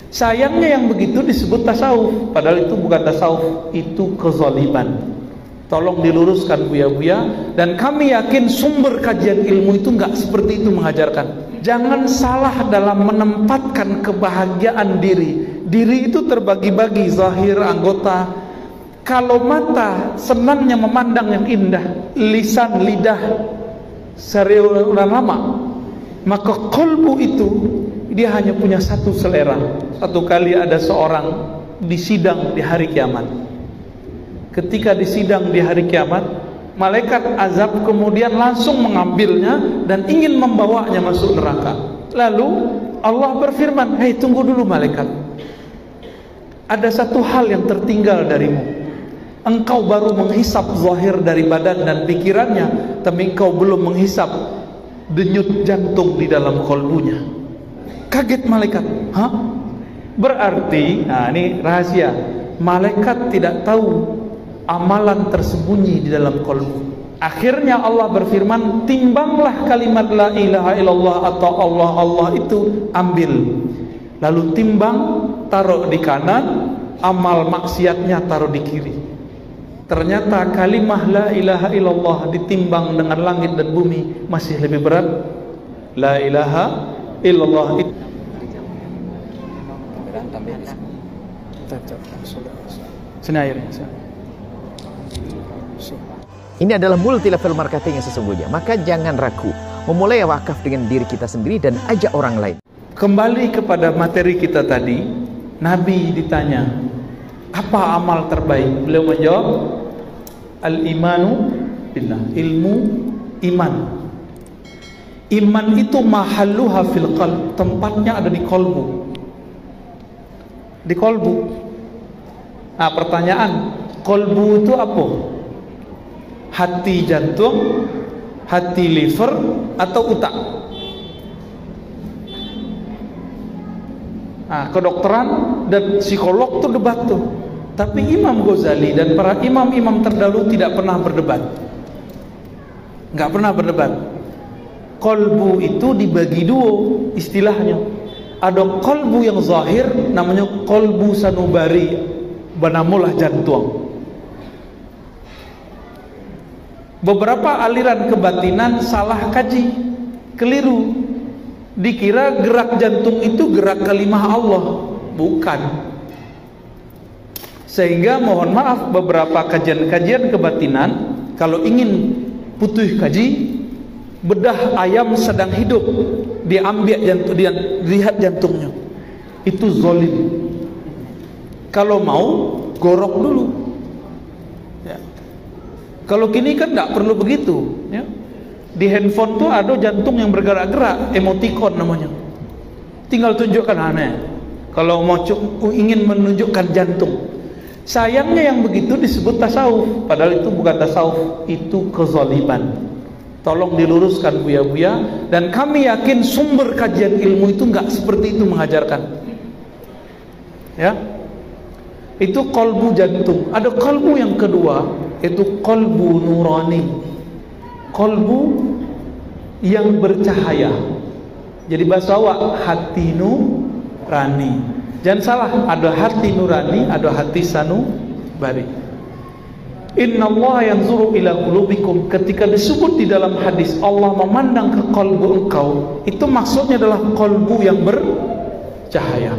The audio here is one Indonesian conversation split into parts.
Sayangnya yang begitu disebut tasawuf, padahal itu bukan tasawuf, itu kezaliman. Tolong diluruskan Buya-Buya, dan kami yakin sumber kajian ilmu itu nggak seperti itu mengajarkan. Jangan salah dalam menempatkan kebahagiaan diri. Diri itu terbagi-bagi, zahir, anggota. Kalau mata senangnya memandang yang indah, lisan, lidah seriulan lama, maka kolbu itu dia hanya punya satu selera. Satu kali ada seorang disidang di hari kiamat. Ketika disidang di hari kiamat, malaikat azab kemudian langsung mengambilnya dan ingin membawanya masuk neraka. Lalu Allah berfirman, "Hei, tunggu dulu malaikat. Ada satu hal yang tertinggal darimu. Engkau baru menghisap zahir dari badan dan pikirannya, tapi engkau belum menghisap denyut jantung di dalam kolbunya." Kaget malaikat. Hah? Berarti, nah ini rahasia, malaikat tidak tahu amalan tersembunyi di dalam kolbu. Akhirnya Allah berfirman, timbanglah kalimat la ilaha illallah atau Allah Allah itu, ambil. Lalu timbang, taruh di kanan, amal maksiatnya taruh di kiri. Ternyata kalimah la ilaha illallah ditimbang dengan langit dan bumi masih lebih berat. La ilaha illallah itu sini airnya. Ini adalah multi level marketing yang sesungguhnya. Maka jangan ragu memulai wakaf dengan diri kita sendiri dan ajak orang lain. Kembali kepada materi kita tadi, Nabi ditanya, apa amal terbaik? Beliau menjawab, al-imanu billah, ilmu iman. Iman itu mahalluha fil qalb, tempatnya ada di kolbu. Di kolbu. Nah, pertanyaan, kolbu itu apa? Hati jantung, hati liver, atau otak? Nah, kedokteran dan psikolog tuh debat tuh. Tapi Imam Ghazali dan para imam-imam terdahulu tidak pernah berdebat. Nggak pernah berdebat. Kolbu itu dibagi dua istilahnya. Ada kolbu yang zahir, namanya kolbu sanubari, banamulah jantung. Beberapa aliran kebatinan salah kaji, keliru. Dikira gerak jantung itu gerak kalimah Allah, bukan. Sehingga mohon maaf, beberapa kajian-kajian kebatinan kalau ingin putus kaji, bedah ayam sedang hidup diambil jantung, dilihat jantungnya, itu zolim. Kalau mau gorok dulu. Kalau kini kan nggak perlu begitu, ya. Di handphone tuh ada jantung yang bergerak-gerak, emoticon namanya. Tinggal tunjukkan aneh. Kalau mau ingin menunjukkan jantung. Sayangnya yang begitu disebut tasawuf, padahal itu bukan tasawuf, itu kezaliman. Tolong diluruskan Buya-Buya, dan kami yakin sumber kajian ilmu itu nggak seperti itu mengajarkan. Ya. Itu kolbu jantung. Ada kolbu yang kedua, itu kolbu nurani, kolbu yang bercahaya. Jadi bahasa awak, hati nurani. Jangan salah, ada hati nurani, ada hati sanubari. Innallaha yanzuru ila qulubikum. Ketika disebut di dalam hadis Allah memandang ke kolbu engkau, itu maksudnya adalah kolbu yang bercahaya,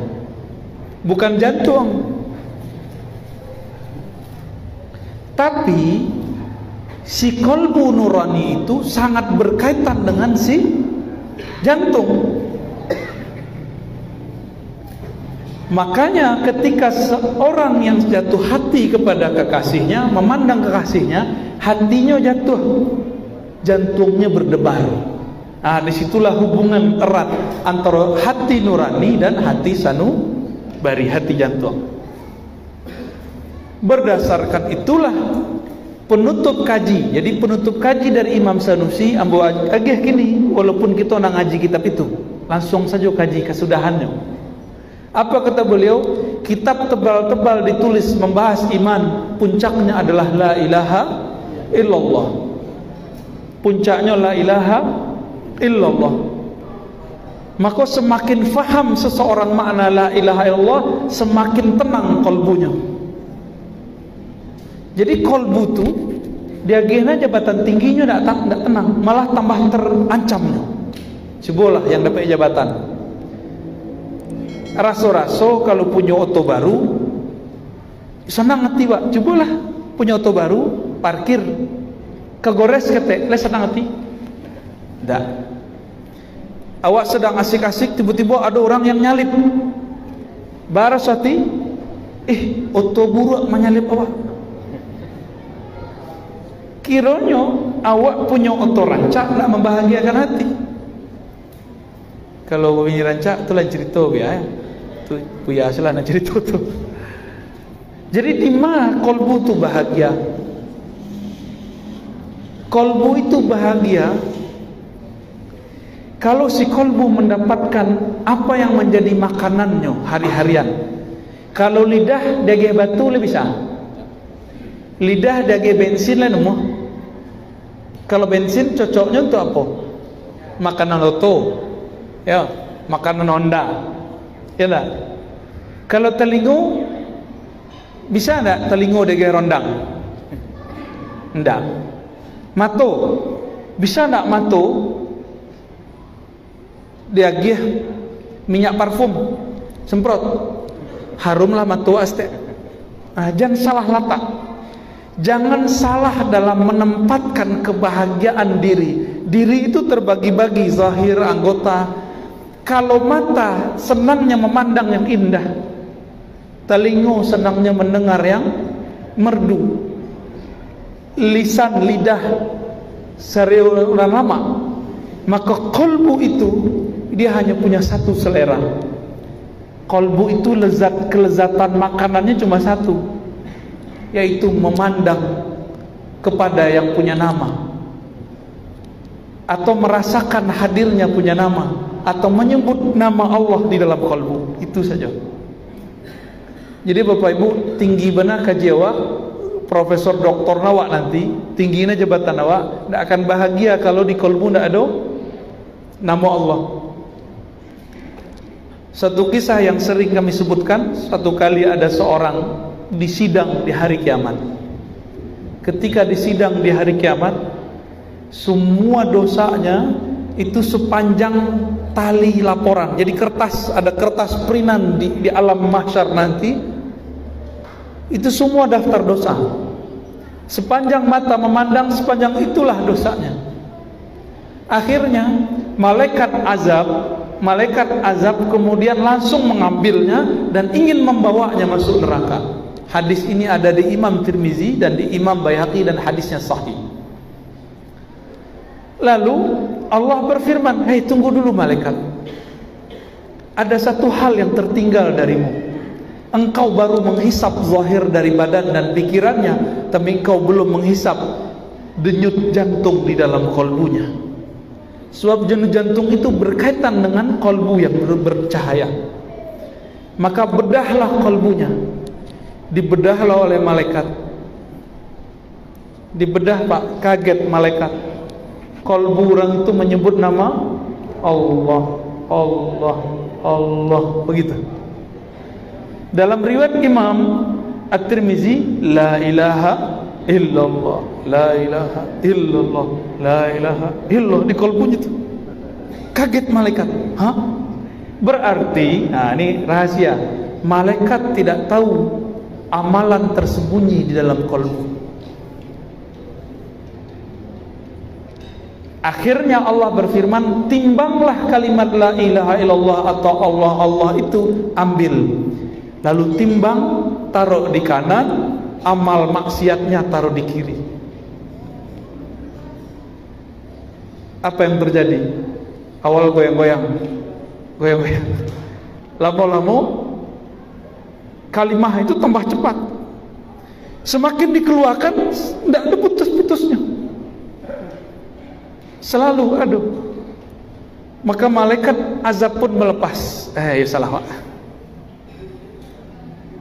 bukan jantung. Tapi si kolbu nurani itu sangat berkaitan dengan si jantung. Makanya ketika seorang yang jatuh hati kepada kekasihnya, memandang kekasihnya, hatinya jatuh, jantungnya berdebar. Nah, disitulah hubungan erat antara hati nurani dan hati sanubari, hati jantung. Berdasarkan itulah penutup kaji. Jadi penutup kaji dari Imam Sanusi ambo agih kini, walaupun kita nak ngaji kitab itu, langsung saja kaji kesudahannya. Apa kata beliau? Kitab tebal-tebal ditulis membahas iman, puncaknya adalah la ilaha illallah. Puncaknya la ilaha illallah. maka semakin faham seseorang makna la ilaha illallah, semakin tenang kolbunya. Jadi kolbu tu dia gena jabatan tingginya tidak tenang, malah tambah terancamnya. Cobalah yang dapat jabatan. Raso-raso kalau punya oto baru, senang hati pak. Cobalah punya oto baru, parkir, kegores ketek, le senang hati. Tidak. Awak sedang asik-asik, tiba-tiba ada orang yang nyalip. Baras hati, oto buruk menyalip awak. Kiranya awak punya oto rancak nak membahagiakan hati. Kalau punya rancak tu lain cerita ya. Tu puya salah nak cerita tu. Jadi di mana kolbu tu bahagia? Kolbu itu bahagia kalau si kolbu mendapatkan apa yang menjadi makanannya hari-harian. Kalau lidah daging batu le bisa. Lidah daging bensin lah nemu. Kalau bensin cocoknya untuk apa? Makanan loto, ya, makanan Honda, ya tak? Kalau telinga bisa tak telinga daging rondang? Tidak. Mato bisa tak mato dia gih minyak parfum semprot harumlah mato aste. Jangan salah latak. Jangan salah dalam menempatkan kebahagiaan diri. Diri itu terbagi-bagi, zahir, anggota. Kalau mata senangnya memandang yang indah, telinga senangnya mendengar yang merdu, lisan, lidah seriulan lama, maka kolbu itu dia hanya punya satu selera. Kolbu itu kelezatan makanannya cuma satu, yaitu memandang kepada yang punya nama, atau merasakan hadirnya punya nama, atau menyebut nama Allah di dalam kolbu. Itu saja. Jadi Bapak Ibu, tinggi benar kaji awak, profesor doktor awak nanti, tingginya jabatan awak, tidak akan bahagia kalau di kolbu tidak ada nama Allah. Satu kisah yang sering kami sebutkan, satu kali ada seorang disidang di hari kiamat. Ketika disidang di hari kiamat, semua dosanya itu sepanjang tali laporan. Jadi kertas, ada kertas perinan di alam mahsyar nanti, itu semua daftar dosa. Sepanjang mata memandang, sepanjang itulah dosanya. Akhirnya malaikat azab kemudian langsung mengambilnya dan ingin membawanya masuk neraka. Hadis ini ada di Imam Tirmizi dan di Imam Baihaqi dan hadisnya sahih. Lalu Allah berfirman, "Hei, tunggu dulu malaikat. Ada satu hal yang tertinggal darimu. Engkau baru menghisap zahir dari badan dan pikirannya, tapi engkau belum menghisap denyut jantung di dalam kolbunya." Sebab denyut jantung itu berkaitan dengan kolbu yang bercahaya. Maka bedahlah kolbunya. Dibedahlah oleh malaikat. Dibedah Pak, kaget malaikat. Kolbu orang itu menyebut nama Allah, Allah, Allah, begitu. Dalam riwayat Imam At-Tirmizi, la ilaha illallah, la ilaha illallah, la ilaha illallah di kolbunya itu. Kaget malaikat. Berarti, nah ini rahasia, malaikat tidak tahu amalan tersembunyi di dalam kolbu. Akhirnya Allah berfirman, timbanglah kalimat la ilaha illallah atau Allah, Allah itu ambil. Lalu timbang, taruh di kanan, amal maksiatnya taruh di kiri. Apa yang terjadi? Awal goyang-goyang, goyang-goyang. Lama-lama kalimah itu tambah cepat. Semakin dikeluarkan, tidak ada putus-putusnya. Selalu ada. Maka malaikat azab pun melepas. Ya salah Pak.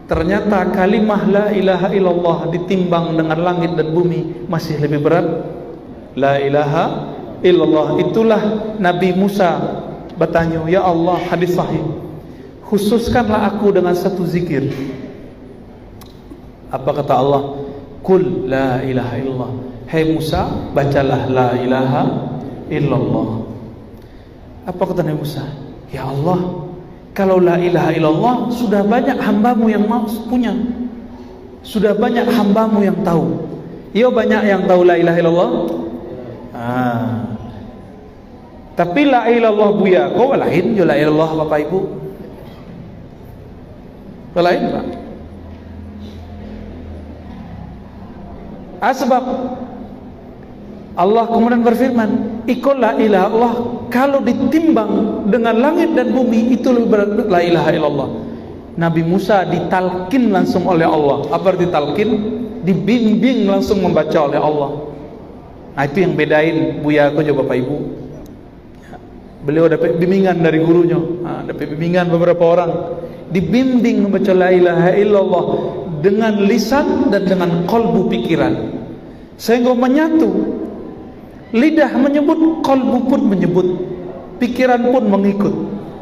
Ternyata kalimah la ilaha illallah ditimbang dengan langit dan bumi masih lebih berat. La ilaha illallah, itulah Nabi Musa bertanya, ya Allah, hadis sahih, khususkanlah aku dengan satu zikir. Apa kata Allah? Qul la ilaha illallah. Hai Musa, bacalah la ilaha illallah. Apa kata Nabi Musa? Ya Allah, kalau la ilaha illallah sudah banyak hambamu yang mau punya, sudah banyak hambamu yang tahu. Iya, banyak yang tahu la ilaha illallah. Tapi la ilallah buya kau lain, jo la ilallah Bapak Ibu. Lain Pak. Sebab Allah kemudian berfirman, "Ikul la ilaha illallah." Kalau ditimbang dengan langit dan bumi itu lebih berat la ilaha illallah. Nabi Musa ditalkin langsung oleh Allah. Apa arti talkin? Dibimbing langsung membaca oleh Allah. Nah, itu yang bedain buya aku jo Bapak Ibu. Beliau dapat bimbingan dari gurunya, dapat bimbingan beberapa orang, dibimbing membaca la ilaha illallah dengan lisan dan dengan kolbu pikiran, sehingga menyatu. Lidah menyebut, kolbu pun menyebut, pikiran pun mengikut.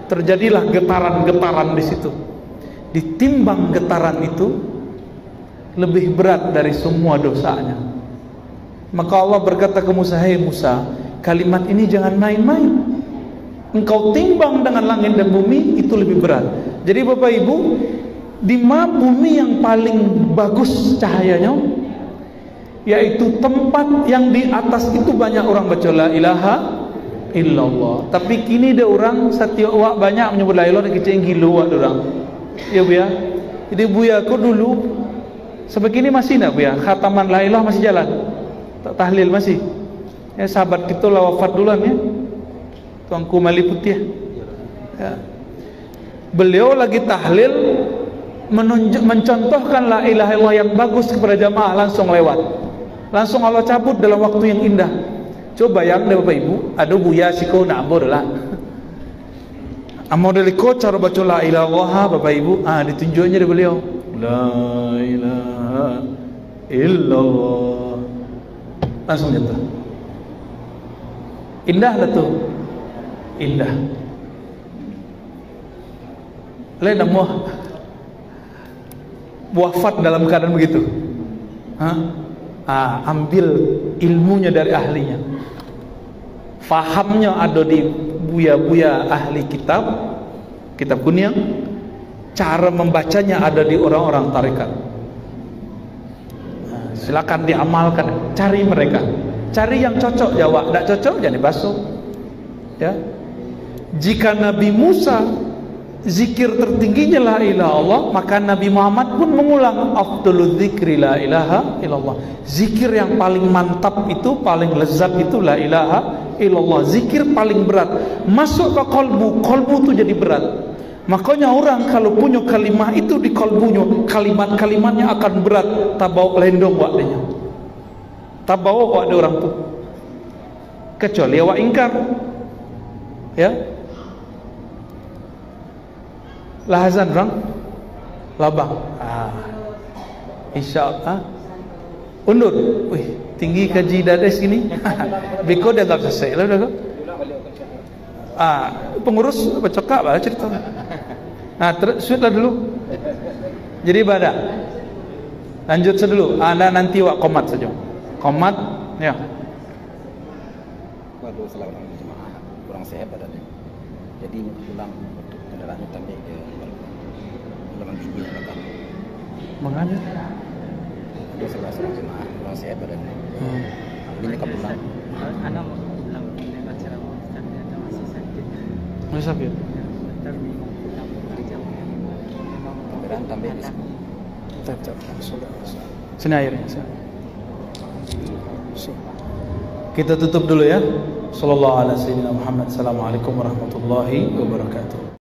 Terjadilah getaran-getaran di situ. Ditimbang getaran itu lebih berat dari semua dosanya. Maka Allah berkata ke Musa, "Hai Musa, kalimat ini jangan main-main. Engkau timbang dengan langit dan bumi, itu lebih berat." Jadi Bapak Ibu, di bumi yang paling bagus cahayanya, yaitu tempat yang di atas itu banyak orang baca la ilaha illallah. Tapi kini ada orang setiap wak banyak menyebut la ilaha, kecil gilo wak orang. Ya Bu ya. Jadi Bu ya, aku dulu sampai kini masih enggak Bu ya? Khataman la ilaha masih jalan. Tahlil masih. Ya, sahabat kita lah wafat duluan ya. Tuanku Mali Putih ya. Beliau lagi tahlil mencontohkan la ilaha illallah yang bagus kepada jamaah, langsung lewat, langsung Allah cabut dalam waktu yang indah. Coba bayang deh Bapak Ibu, ada buya siko nak ambo lah amodeliko cara baca la ilaha illallah Bapak Ibu, ditunjuknya dari beliau la ilaha illallah, langsung jatuh. Indah lah tuh, indah. Lain mau wafat dalam keadaan begitu. Ambil ilmunya dari ahlinya, fahamnya ada di buya-buya ahli kitab kunyang, cara membacanya ada di orang-orang tarekat. Silakan diamalkan, cari mereka, cari yang cocok jawab, tidak cocok jangan dibasuh ya. Jika Nabi Musa zikir tertingginya la ilaha illallah, maka Nabi Muhammad pun mengulang afdalul dzikri la ilaha illallah. Zikir yang paling mantap itu, paling lezat itu la ilaha illallah. Zikir paling berat masuk ke kolbu itu jadi berat. Makanya orang kalau punya kalimah itu di kolbunya, kalimat-kalimatnya akan berat, tabau lendong waktunya, tabau waktu orang tuh, kecuali awak ingkar ya. Lahazan orang labang, insyaallah undur. Wih, tinggi kaji dades gini. Biko dia enggak selesai lah udah. Pengurus bercakap lah cerita. Sudah dulu. Jadi ibadah. Lanjut sedulu. Anda nanti wak komat saja. Komat ya. Waduh, salah orang jemaah kurang sehat badannya. Jadi pulang kendaraannya sampai ke dalam gigi belakang. Makanya Dia salah seorang jemaah kurang sehat badannya. Ini ke pulang. Anak mau pulang dengan ceramah Ustaz, dia masih sakit. masih sakit. Ntar bingung pulang kerja. Kamera tambah di sini. Sini airnya. Kita tutup dulu ya. Sallallahu alaihi wasallam. Assalamualaikum warahmatullahi wabarakatuh.